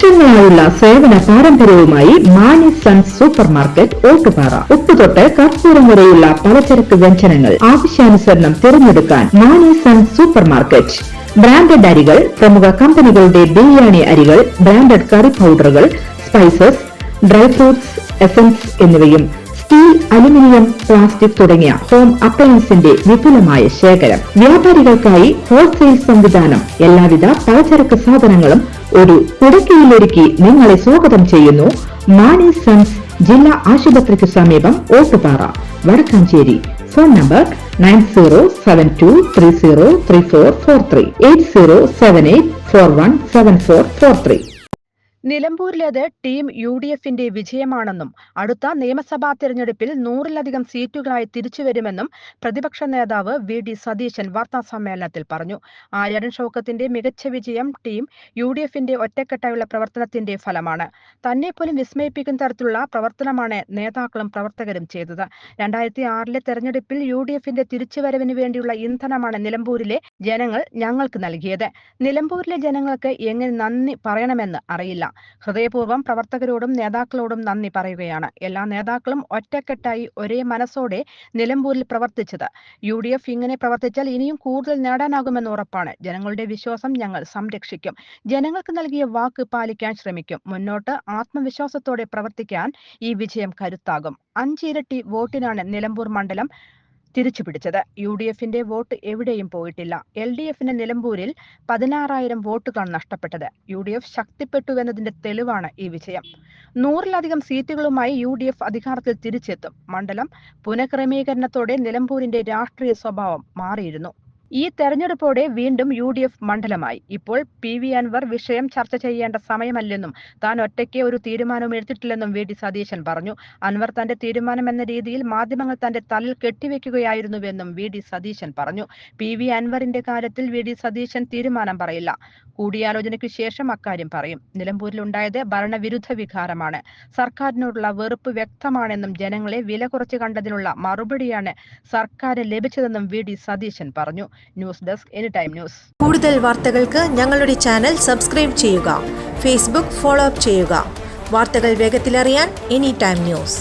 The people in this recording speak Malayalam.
വർഷങ്ങളായുള്ള സേവന പാരമ്പര്യവുമായി Mani sons super market Ottupara. ഉപ്പുതൊട്ട് കർപ്പൂരം വരെയുള്ള പലചരക്ക് വ്യഞ്ജനങ്ങൾ ആവശ്യാനുസരണം തിരഞ്ഞെടുക്കാൻ Mani sons super market. Branded അരികൾ, പ്രമുഖ കമ്പനികളുടെ ബിരിയാണി അരികൾ, ബ്രാൻഡഡ് കറി പൗഡറുകൾ, സ്പൈസസ്, ഡ്രൈ ഫ്രൂട്ട്സ്, എസൻസ് എന്നിവയും സ്റ്റീൽ, അലുമിനിയം, പ്ലാസ്റ്റിക് തുടങ്ങിയ ഹോം അപ്ലയൻസിന്റെ വിപുലമായ ശേഖരം. വ്യാപാരികൾക്കായി ഹോൾസെയിൽ സംവിധാനം. എല്ലാവിധ പലചരക്ക് സാധനങ്ങളും ഒരു കുടക്കീഴിലൊരുക്കി നിങ്ങളെ സ്വാഗതം ചെയ്യുന്നു. മാണി സൺസ് ജില്ലാ ആശുപത്രിക്ക് സമീപം ഓട്ടുപാറ, വടക്കാഞ്ചേരി. Phone number 9072303443 8078417443. നിലമ്പൂരിലേത് ടീം UDFന്റെ വിജയമാണെന്നും അടുത്ത നിയമസഭാ തെരഞ്ഞെടുപ്പിൽ 100-ലധികം സീറ്റുകളായി തിരിച്ചുവരുമെന്നും പ്രതിപക്ഷ നേതാവ് VD സതീശൻ വാർത്താസമ്മേളനത്തിൽ പറഞ്ഞു. ആര്യാടൻ ഷൗക്കത്തിന്റെ മികച്ച വിജയം ടീം UDFന്റെ ഒറ്റക്കെട്ടായുള്ള പ്രവർത്തനത്തിന്റെ ഫലമാണ്. തന്നെ പോലും വിസ്മയിപ്പിക്കുന്ന തരത്തിലുള്ള പ്രവർത്തനമാണ് നേതാക്കളും പ്രവർത്തകരും ചെയ്തത്. 2006-ലെ തെരഞ്ഞെടുപ്പിൽ UDFന്റെ തിരിച്ചുവരവിന് വേണ്ടിയുള്ള ഇന്ധനമാണ് നിലമ്പൂരിലെ ജനങ്ങൾ ഞങ്ങൾക്ക് നൽകിയത്. നിലമ്പൂരിലെ ജനങ്ങൾക്ക് എങ്ങനെ നന്ദി പറയണമെന്ന് അറിയില്ല. ഹൃദയപൂർവ്വം പ്രവർത്തകരോടും നേതാക്കളോടും നന്ദി പറയുകയാണ്. എല്ലാ നേതാക്കളും ഒറ്റക്കെട്ടായി ഒരേ മനസ്സോടെ നിലമ്പൂരിൽ പ്രവർത്തിച്ചത്. UDF ഇങ്ങനെ പ്രവർത്തിച്ചാൽ ഇനിയും കൂടുതൽ നേടാനാകുമെന്ന് ഉറപ്പാണ്. ജനങ്ങളുടെ വിശ്വാസം ഞങ്ങൾ സംരക്ഷിക്കും. ജനങ്ങൾക്ക് നൽകിയ വാക്ക് പാലിക്കാൻ ശ്രമിക്കും. മുന്നോട്ട് ആത്മവിശ്വാസത്തോടെ പ്രവർത്തിക്കാൻ ഈ വിജയം കരുത്താകും. 5 ഇരട്ടി വോട്ടിനാണ് നിലമ്പൂർ മണ്ഡലം തിരിച്ചുപിടിച്ചത്. UDFന്റെ വോട്ട് എവിടെയും പോയിട്ടില്ല. LDFന് നിലമ്പൂരിൽ 16,000 വോട്ടുകളാണ് നഷ്ടപ്പെട്ടത്. UDF ശക്തിപ്പെട്ടുവെന്നതിന്റെ തെളിവാണ് ഈ വിജയം. 100-ലധികം സീറ്റുകളുമായി UDF അധികാരത്തിൽ തിരിച്ചെത്തും. മണ്ഡലം പുനഃക്രമീകരണത്തോടെ നിലമ്പൂരിന്റെ രാഷ്ട്രീയ സ്വഭാവം മാറിയിരുന്നു. ഈ തെരഞ്ഞെടുപ്പോടെ വീണ്ടും UDF മണ്ഡലമായി. ഇപ്പോൾ PV അൻവർ വിഷയം ചർച്ച ചെയ്യേണ്ട സമയമല്ലെന്നും താൻ ഒറ്റയ്ക്ക് ഒരു തീരുമാനവും എടുത്തിട്ടില്ലെന്നും VD സതീശൻ പറഞ്ഞു. അൻവർ തന്റെ തീരുമാനമെന്ന രീതിയിൽ മാധ്യമങ്ങൾ തന്റെ തലയിൽ കെട്ടിവെക്കുകയായിരുന്നുവെന്നും VD സതീശൻ പറഞ്ഞു. PV അൻവറിന്റെ കാര്യത്തിൽ VD സതീശൻ തീരുമാനം പറയില്ല. കൂടിയാലോചനയ്ക്കു ശേഷം അക്കാര്യം പറയും. നിലമ്പൂരിലുണ്ടായത് ഭരണവിരുദ്ധ വികാരമാണ്. സർക്കാരിനോടുള്ള വെറുപ്പ് വ്യക്തമാണെന്നും ജനങ്ങളെ വില കുറച്ച് കണ്ടതിനുള്ള മറുപടിയാണ് സർക്കാരിന് ലഭിച്ചതെന്നും VD സതീശൻ പറഞ്ഞു. News desk anytime news. കൂടുതൽ വാർത്തകൾക്ക് ഞങ്ങളുടെ ചാനൽ സബ്സ്ക്രൈബ് ചെയ്യുക. ഫേസ്ബുക്ക് ഫോളോ അപ്പ് ചെയ്യുക. വാർത്തകൾ വേഗത്തിലറിയാൻ എനിടൈം ന്യൂസ്.